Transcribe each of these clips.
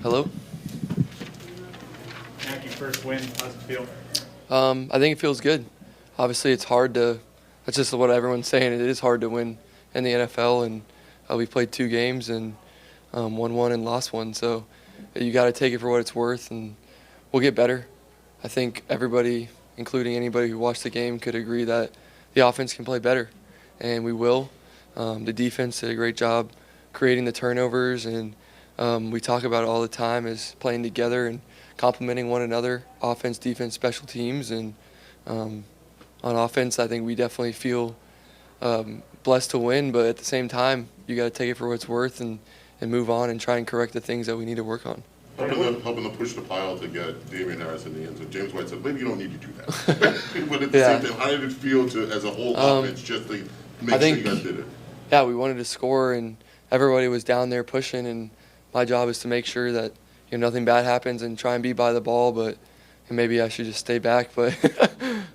Hello. Your first win, how's it feel? I think it feels good. Obviously, it's hard to. That's just what everyone's saying. It is hard to win in the NFL, and we played 2 games and won one and lost one. So you got to take it for what it's worth, and we'll get better. I think everybody, including anybody who watched the game, could agree that the offense can play better, and we will. The defense did a great job creating the turnovers, and we talk about it all the time is playing together and complementing one another, offense, defense, special teams. And on offense, I think we definitely feel blessed to win, but at the same time, you got to take it for what it's worth and move on and try and correct the things that we need to work on. Helping to push the pile to get Damian Harris in the end zone. James White said, maybe you don't need to do that. But at the same time, how did it feel to, as a whole offense, just to make sure you guys did it? Yeah, we wanted to score, and everybody was down there pushing, and my job is to make sure that nothing bad happens and try and be by the ball, and maybe I should just stay back. But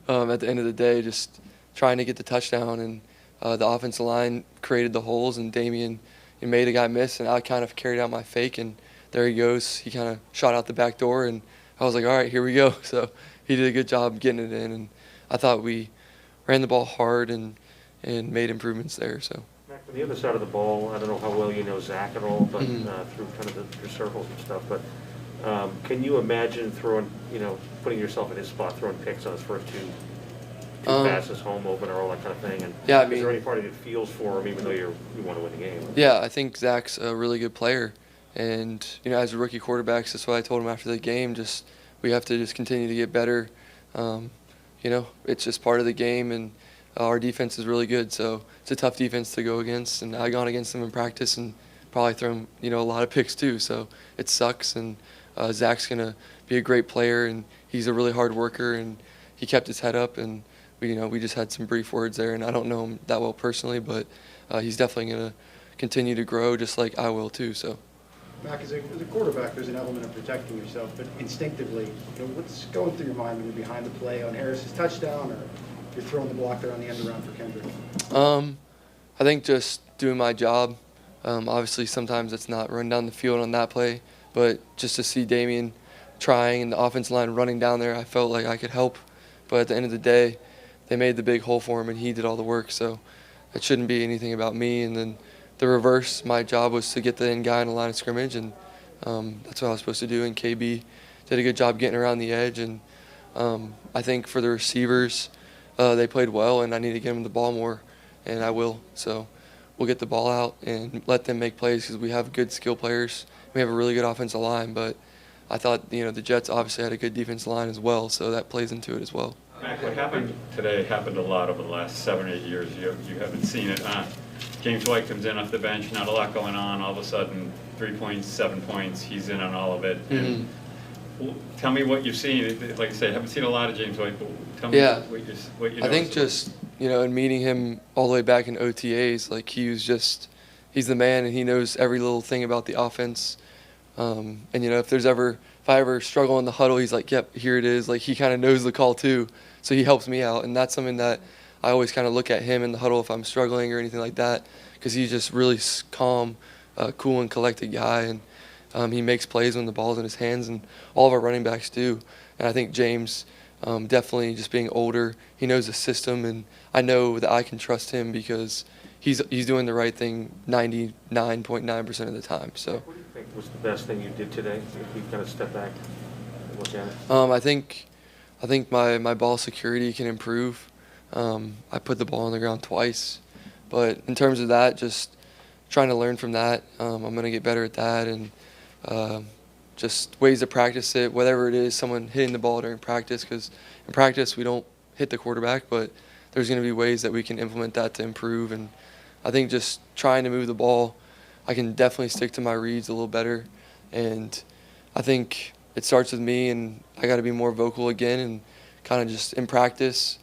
at the end of the day, just trying to get the touchdown, and the offensive line created the holes, and Damian made a guy miss, and I kind of carried out my fake, and there he goes. He kind of shot out the back door, and I was like, all right, here we go. So he did a good job getting it in, and I thought we ran the ball hard and made improvements there. So. Mac, on the other side of the ball, I don't know how well you know Zach at all, but through kind of your circles and stuff, but can you imagine putting yourself in his spot, throwing picks on his first two passes, home opener, all that kind of thing? And yeah, is there any part of you that feels for him, even though you want to win the game? Yeah, I think Zach's a really good player. And, as a rookie quarterbacks, that's what I told him after the game. We have to just continue to get better. It's just part of the game, and our defense is really good. So it's a tough defense to go against. And I've gone against them in practice and probably thrown, a lot of picks too. So it sucks. And Zach's going to be a great player, and he's a really hard worker, and he kept his head up. And, we just had some brief words there. And I don't know him that well personally, but he's definitely going to continue to grow just like I will too. So. Mac, as a quarterback, there's an element of protecting yourself, but instinctively, what's going through your mind when you're behind the play on Harris's touchdown, or you're throwing the block there on the end around for Kendrick? I think just doing my job. Obviously, sometimes it's not run down the field on that play, but just to see Damian trying and the offensive line running down there, I felt like I could help. But at the end of the day, they made the big hole for him, and he did all the work, so it shouldn't be anything about me. And then the reverse, my job was to get the end guy in the line of scrimmage, and that's what I was supposed to do. And KB did a good job getting around the edge. And I think for the receivers, they played well, and I need to get them the ball more, and I will. So we'll get the ball out and let them make plays because we have good skill players. We have a really good offensive line, but I thought the Jets obviously had a good defensive line as well, so that plays into it as well. Mac, what happened today happened a lot over the last 7 or 8 years. You haven't seen it. James White comes in off the bench, not a lot going on. All of a sudden, 3 points, 7 points. He's in on all of it. And tell me what you've seen. Like I say, I haven't seen a lot of James White, but tell me what you know. I think just in meeting him all the way back in OTAs, like he's the man, and he knows every little thing about the offense. And if I ever struggle in the huddle, he's like, yep, here it is. Like, he kind of knows the call too, so he helps me out, and that's something that I always kind of look at him in the huddle if I'm struggling or anything like that, because he's just really calm, cool and collected guy, and he makes plays when the ball's in his hands, and all of our running backs do. And I think James, definitely just being older, he knows the system, and I know that I can trust him because he's doing the right thing 99.9% of the time. So. What do you think was the best thing you did today, if you kind of step back and look at it? I think my ball security can improve. I put the ball on the ground twice, but in terms of that, just trying to learn from that. I'm going to get better at that, and just ways to practice it, whatever it is, someone hitting the ball during practice, because in practice we don't hit the quarterback, but there's going to be ways that we can implement that to improve. And I think just trying to move the ball, I can definitely stick to my reads a little better, and I think it starts with me, and I got to be more vocal again, and kind of just in practice,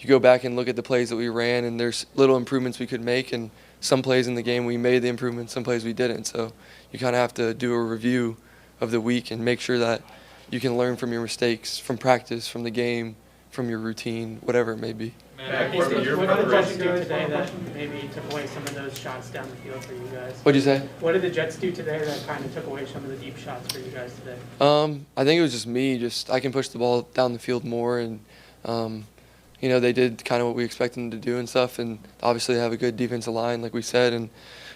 you go back and look at the plays that we ran, and there's little improvements we could make, and some plays in the game we made the improvements, some plays we didn't. So you kind of have to do a review of the week and make sure that you can learn from your mistakes from practice, from the game, from your routine, whatever it may be. What did the Jets do today that maybe took away some of those shots down the field for you guys? What'd you say? What did the Jets do today that kind of took away some of the deep shots for you guys today? I think it was just me. I can push the ball down the field more, and they did kind of what we expected them to do and stuff. And obviously, they have a good defensive line, like we said, and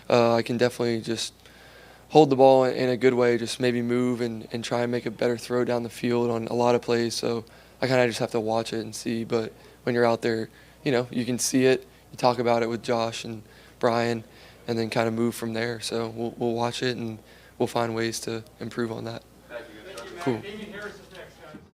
I can definitely just hold the ball in a good way, just maybe move and try and make a better throw down the field on a lot of plays. So I kind of just have to watch it and see. But when you're out there, you can see it. You talk about it with Josh and Brian, and then kind of move from there. So we'll watch it and we'll find ways to improve on that. Cool.